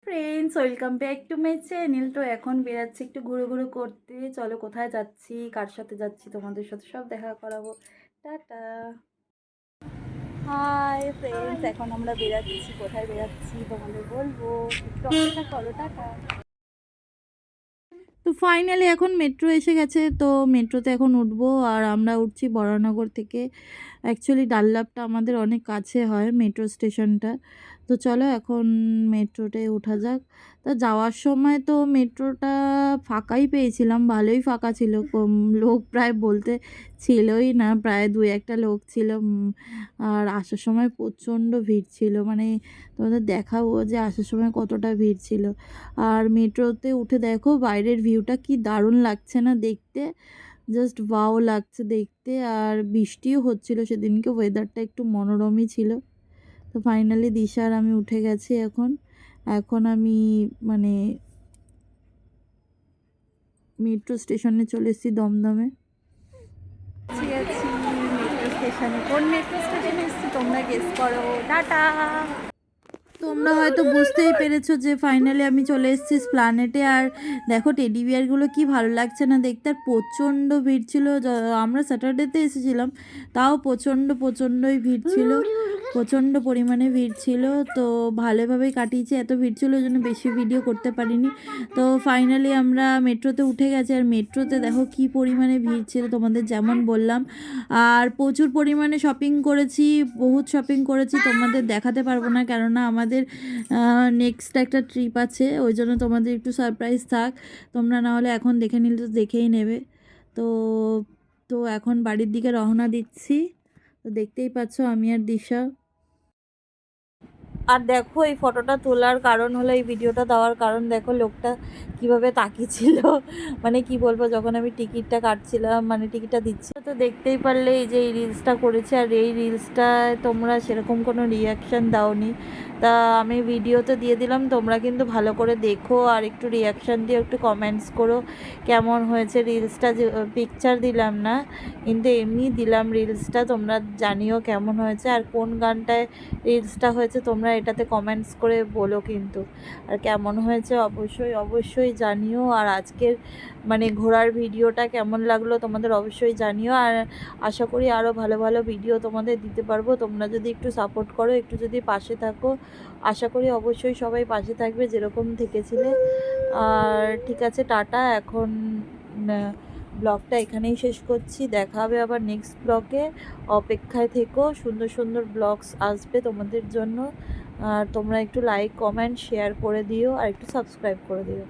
Friends, welcome back to my channel. তো এখন বেরাচ্ছি একটু ঘুরু ঘুরু করতে। চলো কোথায় যাচ্ছি, কার সাথে যাচ্ছি, তোমাদের সাথে সব দেখা করাবো। টাটা। হাই ফ্রেন্ডস, এখন আমরা বেরাচ্ছি। কোথায় বেরাচ্ছি তোমাদের বলবো, একটু অপেক্ষা করো। টাটা। তো ফাইনালি এখন মেট্রো এসে গেছে, তো মেট্রোতে এখন উঠবো। আর আমরা উঠছি বরানগর থেকে। অ্যাকচুয়ালি ডানলপটা আমাদের অনেক কাছে হয় মেট্রো স্টেশনটা। তো চলো এখন মেট্রোতে ওঠা যাক। তা যাওয়ার সময় তো মেট্রোটা ফাঁকাই পেয়েছিলাম, ভালোই ফাঁকা ছিল, কম লোক প্রায় বলতে ছিলই না, প্রায় দুই একটা লোক ছিল। আর আসার সময় প্রচণ্ড ভিড় ছিল, মানে তোমাদের দেখাবো যে আসার সময় কতটা ভিড় ছিল। আর মেট্রোতে উঠে দেখো বাইরের ভিউটা কি দারুণ লাগছে না দেখতে, জাস্ট ওয়াও লাগছে দেখতে। আর বৃষ্টিও হচ্ছিল সেদিনকে, ওয়েদারটা একটু মনোরমই ছিল। তো ফাইনালি দিশা আর আমি উঠে গেছি। এখন এখন আমি মানে মেট্রো স্টেশনে চলে এসেছি, দমদমে। ঠিক আছে, মেট্রো স্টেশনে। কোন মেট্রো স্টেশনে এসেছি তোমরা গেস করো। টাটা। তোমরা হয়তো বুঝতেই পেরেছো যে ফাইনালি আমি চলে এসেছি স্প্ল্যানেটে। আর দেখো টেডি বিয়ারগুলো কি ভালো লাগছে না দেখতে। আর প্রচণ্ড ভিড় ছিল, আমরা স্যাটারডেতে এসেছিলাম, তাও প্রচণ্ডই ভিড় ছিল, প্রচণ্ড পরিমাণে ভিড় ছিল। তো ভালোভাবেই কাটিয়েছি, এত ভিড় ছিল ওই জন্য বেশি ভিডিও করতে পারিনি। তো ফাইনালি আমরা মেট্রোতে উঠে গেছি। আর মেট্রোতে দেখো কি পরিমাণে ভিড় ছিল, তোমাদের যেমন বললাম। আর প্রচুর পরিমাণে শপিং করেছি, বহুত শপিং করেছি, তোমাদের দেখাতে পারবো না, কেননা আমাদের নেক্সট একটা ট্রিপ আছে, ওই জন্য তোমাদের একটু সারপ্রাইজ থাক। তোমরা না হলে এখন দেখে নিলে তো দেখেই নেবে। তো তো এখন বাড়ির দিকে রওনা দিচ্ছি। তো দেখতেই পাচ্ছ আমি আর দিশা। আর দেখো এই ফটোটা তোলার কারণ হলো, এই ভিডিওটা দেওয়ার কারণ দেখো লোকটা কিভাবে তাকিয়েছিল। মানে কি বলবো, যখন আমি টিকিটটা কাটছিলাম, মানে টিকিটটা দিচ্ছি, তো দেখতেই পারলে এই যে এই রিলসটা করেছে। আর এই রিলসটায় তোমরা সেরকম কোনো রিয়াকশান দাওনি, তা আমি ভিডিওতে দিয়ে দিলাম। তোমরা কিন্তু ভালো করে দেখো আর একটু রিয়াকশান দিয়ে একটু কমেন্টস করো কেমন হয়েছে রিলসটা। পিকচার দিলাম না, কিন্তু এমনি দিলাম রিলসটা, তোমরা জানিও কেমন হয়েছে। আর কোন গানটায় রিলসটা হয়েছে তোমরা এটাতে কমেন্টস করে বলো কিন্তু। আর কেমন হয়েছে অবশ্যই জানিও। আর আজকের মানে ঘোরার ভিডিওটা কেমন লাগলো তোমাদের অবশ্যই জানিও। আর আশা করি আরও ভালো ভালো ভিডিও তোমাদের দিতে পারবো, তোমরা যদি একটু সাপোর্ট করো, একটু যদি পাশে থাকো। আশা করি অবশ্যই সবাই পাশে থাকবে যেরকম থেকেছিলে। আর ঠিক আছে, টাটা। এখন ব্লগটা এখানেই শেষ করছি, দেখা হবে আবার নেক্সট ব্লগে। অপেক্ষায় থেকো, সুন্দর সুন্দর ব্লগস আসবে তোমাদের জন্য। আর তোমরা একটু লাইক কমেন্ট শেয়ার করে দিও, আর একটু সাবস্ক্রাইব করে দিও।